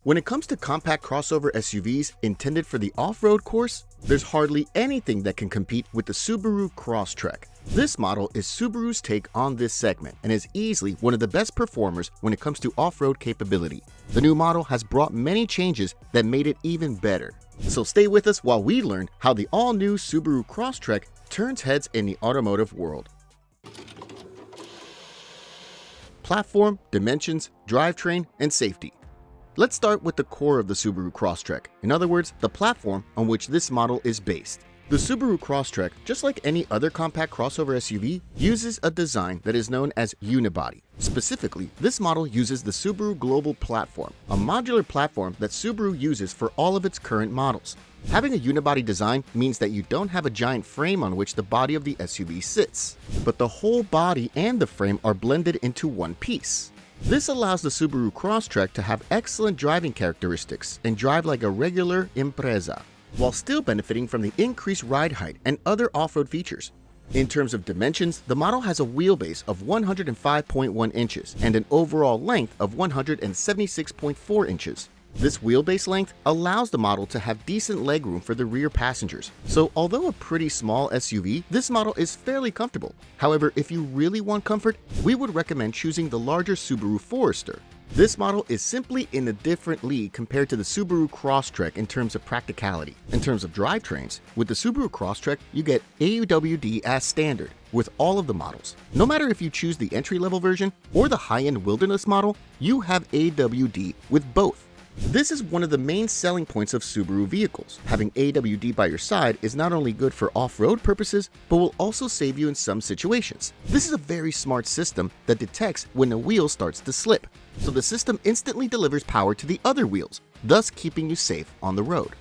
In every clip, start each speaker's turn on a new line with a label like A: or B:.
A: When it comes to compact crossover SUVs intended for the off-road course, there's hardly anything that can compete with the Subaru Crosstrek. This model is Subaru's take on this segment and is easily one of the best performers when it comes to off-road capability. The new model has brought many changes that made it even better. So stay with us while we learn how the all-new Subaru Crosstrek turns heads in the automotive world. Platform, dimensions, drivetrain, and safety. Let's start with the core of the Subaru Crosstrek, in other words, the platform on which this model is based. The Subaru Crosstrek, just like any other compact crossover SUV, uses a design that is known as unibody. Specifically, this model uses the Subaru Global Platform, a modular platform that Subaru uses for all of its current models. Having a unibody design means that you don't have a giant frame on which the body of the SUV sits, but the whole body and the frame are blended into one piece. This allows the Subaru Crosstrek to have excellent driving characteristics and drive like a regular Impreza, while still benefiting from the increased ride height and other off-road features. In terms of dimensions, the model has a wheelbase of 105.1 inches and an overall length of 176.4 inches. This wheelbase length allows the model to have decent legroom for the rear passengers, so although a pretty small SUV, this model is fairly comfortable. However, if you really want comfort, we would recommend choosing the larger Subaru Forester. This model is simply in a different league compared to the Subaru Crosstrek in terms of practicality. In terms of drivetrains, with the Subaru Crosstrek, you get AUWD as standard with all of the models. No matter if you choose the entry-level version or the high-end Wilderness model, you have AWD with both. This is one of the main selling points of Subaru vehicles. Having AWD by your side is not only good for off-road purposes, but will also save you in some situations. This is a very smart system that detects when a wheel starts to slip, so the system instantly delivers power to the other wheels, thus keeping you safe on the road.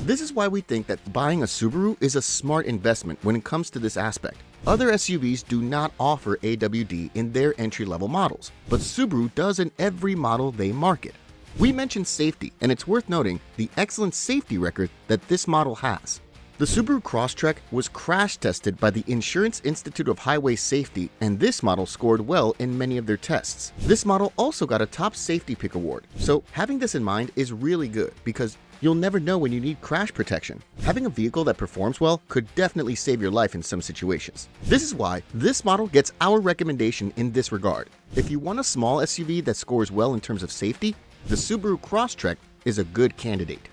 A: This is why we think that buying a Subaru is a smart investment when it comes to this aspect. Other SUVs do not offer AWD in their entry-level models, but Subaru does in every model they market. We mentioned safety, and it's worth noting the excellent safety record that this model has. The Subaru Crosstrek was crash tested by the Insurance Institute of Highway Safety, and this model scored well in many of their tests. This model also got a top safety pick award, so having this in mind is really good because you'll never know when you need crash protection. Having a vehicle that performs well could definitely save your life in some situations. This is why this model gets our recommendation in this regard. If you want a small SUV that scores well in terms of safety, the Subaru Crosstrek is a good candidate.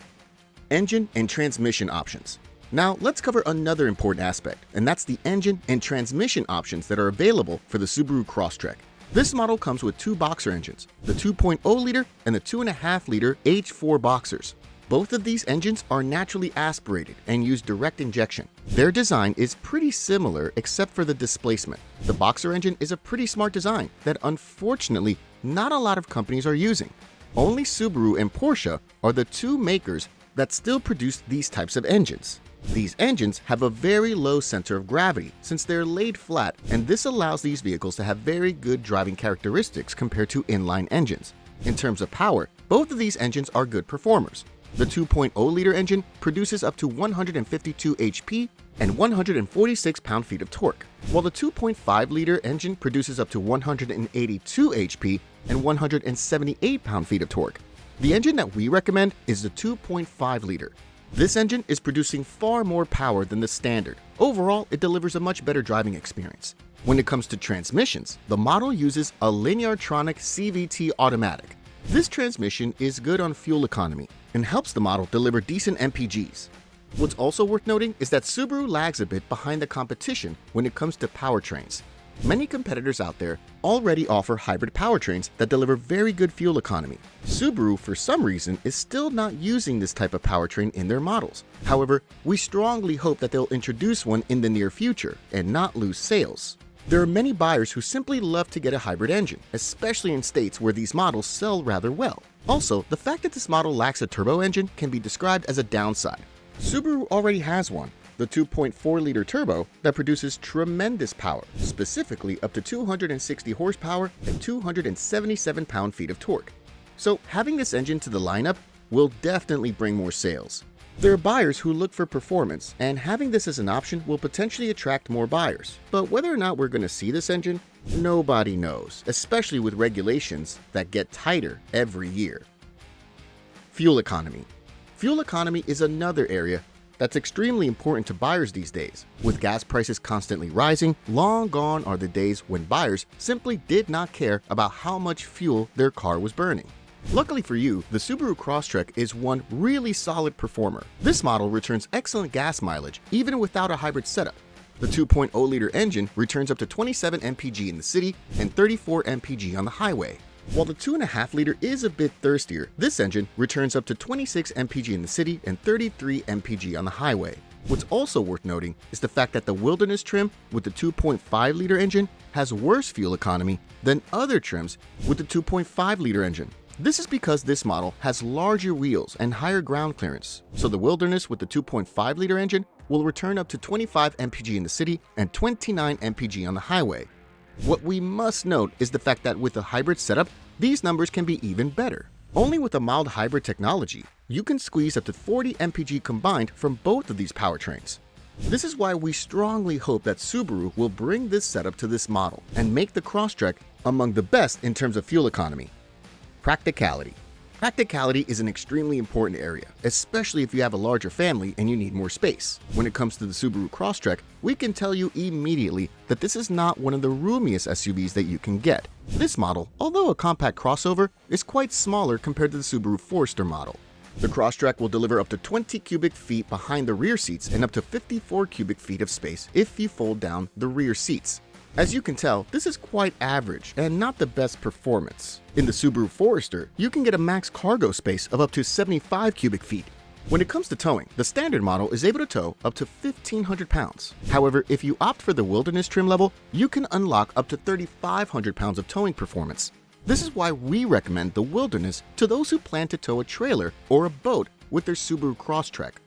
A: Engine and transmission options. Now let's cover another important aspect, and that's the engine and transmission options that are available for the Subaru Crosstrek. This model comes with two boxer engines, the 2.0-liter and the 2.5-liter H4 boxers. Both of these engines are naturally aspirated and use direct injection. Their design is pretty similar except for the displacement. The boxer engine is a pretty smart design that unfortunately not a lot of companies are using. Only Subaru and Porsche are the two makers that still produce these types of engines. These engines have a very low center of gravity since they're laid flat, and this allows these vehicles to have very good driving characteristics compared to inline engines. In terms of power, both of these engines are good performers. The 2.0-liter engine produces up to 152 HP and 146 pound-feet of torque, while the 2.5-liter engine produces up to 182 HP and 178 pound-feet of torque. The engine that we recommend is the 2.5-liter. This engine is producing far more power than the standard. Overall, it delivers a much better driving experience. When it comes to transmissions, the model uses a Lineartronic CVT automatic. This transmission is good on fuel economy and helps the model deliver decent MPGs. What's also worth noting is that Subaru lags a bit behind the competition when it comes to powertrains. Many competitors out there already offer hybrid powertrains that deliver very good fuel economy. Subaru, for some reason, is still not using this type of powertrain in their models. However, we strongly hope that they'll introduce one in the near future and not lose sales. There are many buyers who simply love to get a hybrid engine, especially in states where these models sell rather well. Also, the fact that this model lacks a turbo engine can be described as a downside. Subaru already has one, the 2.4-liter turbo, that produces tremendous power, specifically up to 260 horsepower and 277 pound-feet of torque. So having this engine to the lineup will definitely bring more sales. There are buyers who look for performance, and having this as an option will potentially attract more buyers. But whether or not we're going to see this engine, nobody knows, especially with regulations that get tighter every year. Fuel economy. Fuel economy is another area that's extremely important to buyers these days. With gas prices constantly rising, long gone are the days when buyers simply did not care about how much fuel their car was burning. Luckily for you, the Subaru Crosstrek is one really solid performer. This model returns excellent gas mileage even without a hybrid setup. The 2.0-liter engine returns up to 27 mpg in the city and 34 mpg on the highway. While the 2.5-liter is a bit thirstier, this engine returns up to 26 mpg in the city and 33 mpg on the highway. What's also worth noting is the fact that the Wilderness trim with the 2.5-liter engine has worse fuel economy than other trims with the 2.5-liter engine. This is because this model has larger wheels and higher ground clearance, so the Wilderness with the 2.5-liter engine will return up to 25 mpg in the city and 29 mpg on the highway. What we must note is the fact that with a hybrid setup, these numbers can be even better. Only with a mild hybrid technology, you can squeeze up to 40 mpg combined from both of these powertrains. This is why we strongly hope that Subaru will bring this setup to this model and make the Crosstrek among the best in terms of fuel economy. Practicality. Practicality is an extremely important area, especially if you have a larger family and you need more space. When it comes to the Subaru Crosstrek, we can tell you immediately that this is not one of the roomiest SUVs that you can get. This model, although a compact crossover, is quite smaller compared to the Subaru Forester model. The Crosstrek will deliver up to 20 cubic feet behind the rear seats and up to 54 cubic feet of space if you fold down the rear seats. As you can tell, this is quite average and not the best performance. In the Subaru Forester, you can get a max cargo space of up to 75 cubic feet. When it comes to towing, the standard model is able to tow up to 1,500 pounds. However, if you opt for the Wilderness trim level, you can unlock up to 3,500 pounds of towing performance. This is why we recommend the Wilderness to those who plan to tow a trailer or a boat with their Subaru Crosstrek.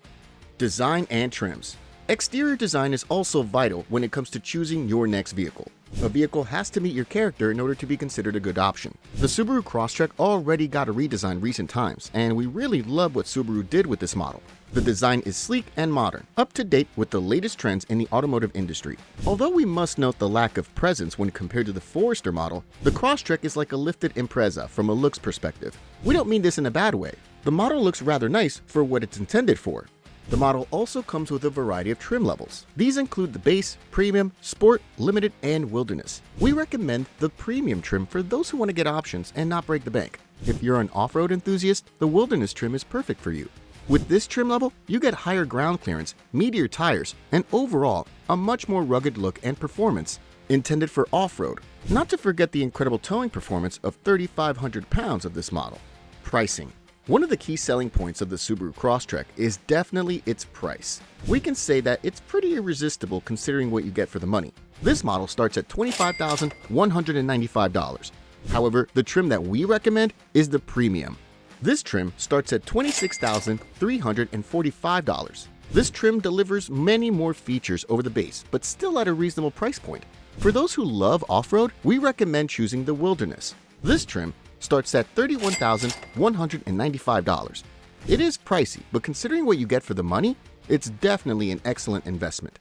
A: Design and trims. Exterior design is also vital when it comes to choosing your next vehicle. A vehicle has to meet your character in order to be considered a good option. The Subaru Crosstrek already got a redesign recent times, and we really love what Subaru did with this model. The design is sleek and modern, up to date with the latest trends in the automotive industry. Although we must note the lack of presence when compared to the Forester model, the Crosstrek is like a lifted Impreza from a looks perspective. We don't mean this in a bad way. The model looks rather nice for what it's intended for. The model also comes with a variety of trim levels. These include the base, premium, sport, limited, and wilderness. We recommend the premium trim for those who want to get options and not break the bank. If you're an off-road enthusiast, the wilderness trim is perfect for you. With this trim level, you get higher ground clearance, meatier tires, and overall, a much more rugged look and performance intended for off-road. Not to forget the incredible towing performance of 3,500 pounds of this model. Pricing. One of the key selling points of the Subaru Crosstrek is definitely its price. We can say that it's pretty irresistible considering what you get for the money. This model starts at $25,195. However, the trim that we recommend is the premium. This trim starts at $26,345. This trim delivers many more features over the base, but still at a reasonable price point. For those who love off-road, we recommend choosing the Wilderness. This trim starts at $31,195. It is pricey, but considering what you get for the money, it's definitely an excellent investment.